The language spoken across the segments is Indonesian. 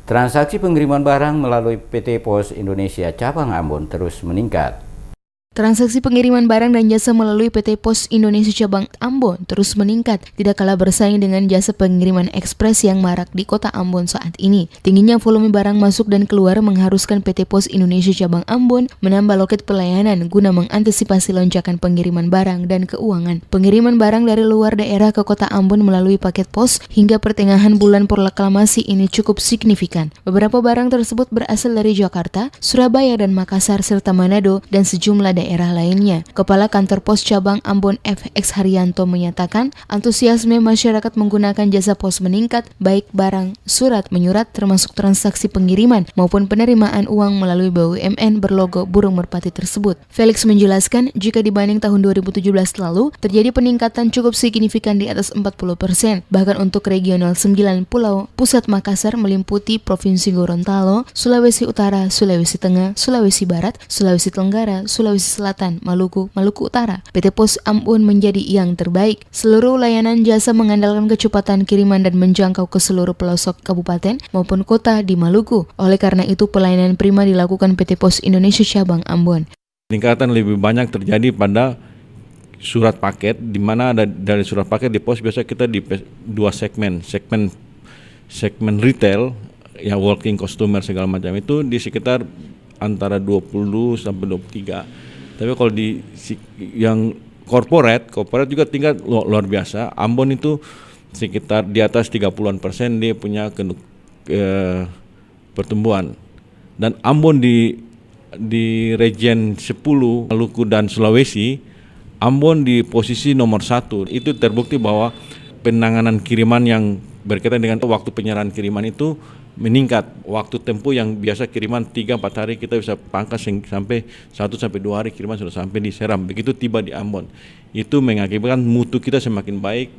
Transaksi pengiriman barang melalui PT Pos Indonesia Cabang Ambon terus meningkat. Transaksi pengiriman barang dan jasa melalui PT Pos Indonesia Cabang Ambon terus meningkat, tidak kalah bersaing dengan jasa pengiriman ekspres yang marak di kota Ambon saat ini. Tingginya volume barang masuk dan keluar mengharuskan PT Pos Indonesia Cabang Ambon menambah loket pelayanan guna mengantisipasi lonjakan pengiriman barang dan keuangan. Pengiriman barang dari luar daerah ke kota Ambon melalui paket pos hingga pertengahan bulan proklamasi ini cukup signifikan. Beberapa barang tersebut berasal dari Jakarta, Surabaya, dan Makassar, serta Manado dan sejumlah daerah lainnya. Kepala Kantor Pos Cabang Ambon FX Haryanto menyatakan antusiasme masyarakat menggunakan jasa pos meningkat, baik barang, surat menyurat termasuk transaksi pengiriman maupun penerimaan uang melalui BUMN berlogo burung merpati tersebut. Felix menjelaskan jika dibanding tahun 2017 lalu terjadi peningkatan cukup signifikan di atas 40%. Bahkan untuk regional 9 pulau pusat Makassar meliputi Provinsi Gorontalo, Sulawesi Utara, Sulawesi Tengah, Sulawesi Barat, Sulawesi Tenggara, Sulawesi Selatan, Maluku Utara. PT Pos Ambon menjadi yang terbaik. Seluruh layanan jasa mengandalkan kecepatan kiriman dan menjangkau ke seluruh pelosok kabupaten maupun kota di Maluku. Oleh karena itu, pelayanan prima dilakukan PT Pos Indonesia Cabang Ambon. Peningkatan lebih banyak terjadi pada surat paket, di mana ada dari surat paket di pos biasa kita di dua segmen retail, ya walking customer segala macam itu di sekitar antara 20 sampai 23. Tapi kalau di yang corporate juga tingkat luar biasa. Ambon itu sekitar di atas 30% dia punya pertumbuhan. Dan Ambon di region 10, Maluku dan Sulawesi, Ambon di posisi nomor 1. Itu terbukti bahwa penanganan kiriman yang berkaitan dengan waktu penyerahan kiriman itu meningkat. Waktu tempuh yang biasa kiriman 3-4 hari kita bisa pangkas sampai 1-2 hari kiriman sudah sampai di Seram. Begitu tiba di Ambon. Itu mengakibatkan mutu kita semakin baik,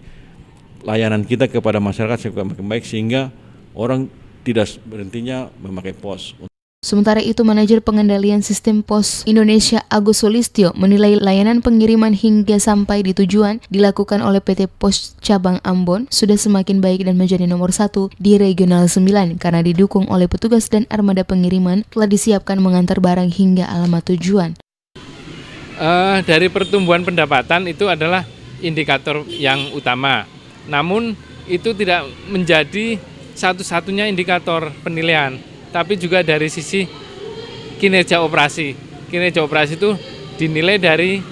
layanan kita kepada masyarakat semakin baik sehingga orang tidak berhentinya memakai pos. Sementara itu, Manajer Pengendalian Sistem Pos Indonesia Agus Solistyo menilai layanan pengiriman hingga sampai di tujuan dilakukan oleh PT Pos Cabang Ambon sudah semakin baik dan menjadi nomor 1 di Regional 9 karena didukung oleh petugas dan armada pengiriman telah disiapkan mengantar barang hingga alamat tujuan. Dari pertumbuhan pendapatan itu adalah indikator yang utama. Namun itu tidak menjadi satu-satunya indikator penilaian, tapi juga dari sisi kinerja operasi. Kinerja operasi itu dinilai dari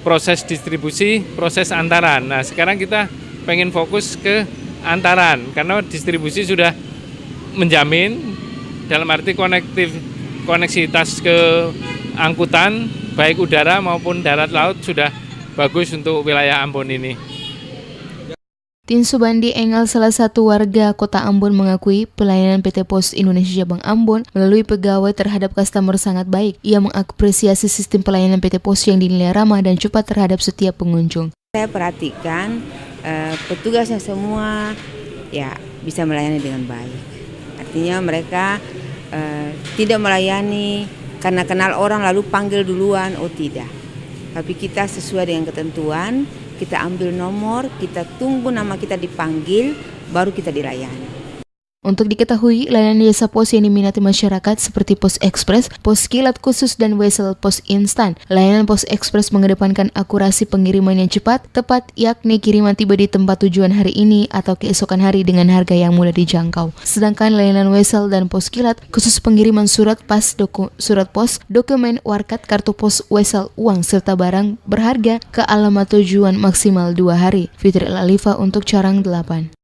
proses distribusi, proses antaran. Nah, sekarang kita pengen fokus ke antaran, karena distribusi sudah menjamin dalam arti koneksitas ke angkutan, baik udara maupun darat laut sudah bagus untuk wilayah Ambon ini. Tin Subandi Engal, salah satu warga kota Ambon, mengakui pelayanan PT Pos Indonesia Cabang Ambon melalui pegawai terhadap customer sangat baik. Ia mengapresiasi sistem pelayanan PT Pos yang dinilai ramah dan cepat terhadap setiap pengunjung. Saya perhatikan petugasnya semua ya bisa melayani dengan baik. Artinya mereka tidak melayani karena kenal orang lalu panggil duluan, oh tidak. Tapi kita sesuai dengan ketentuan. Kita ambil nomor, kita tunggu nama kita dipanggil, baru kita dilayani. Untuk diketahui, layanan jasa pos yang diminati masyarakat seperti pos ekspres, pos kilat khusus, dan wesel pos instan. Layanan pos ekspres mengedepankan akurasi pengiriman yang cepat, tepat, yakni kiriman tiba di tempat tujuan hari ini atau keesokan hari dengan harga yang mudah dijangkau. Sedangkan layanan wesel dan pos kilat khusus pengiriman surat pos, dokumen, warkat, kartu pos, wesel, uang, serta barang berharga ke alamat tujuan maksimal 2 hari. Fitri Alifa untuk Carang 8.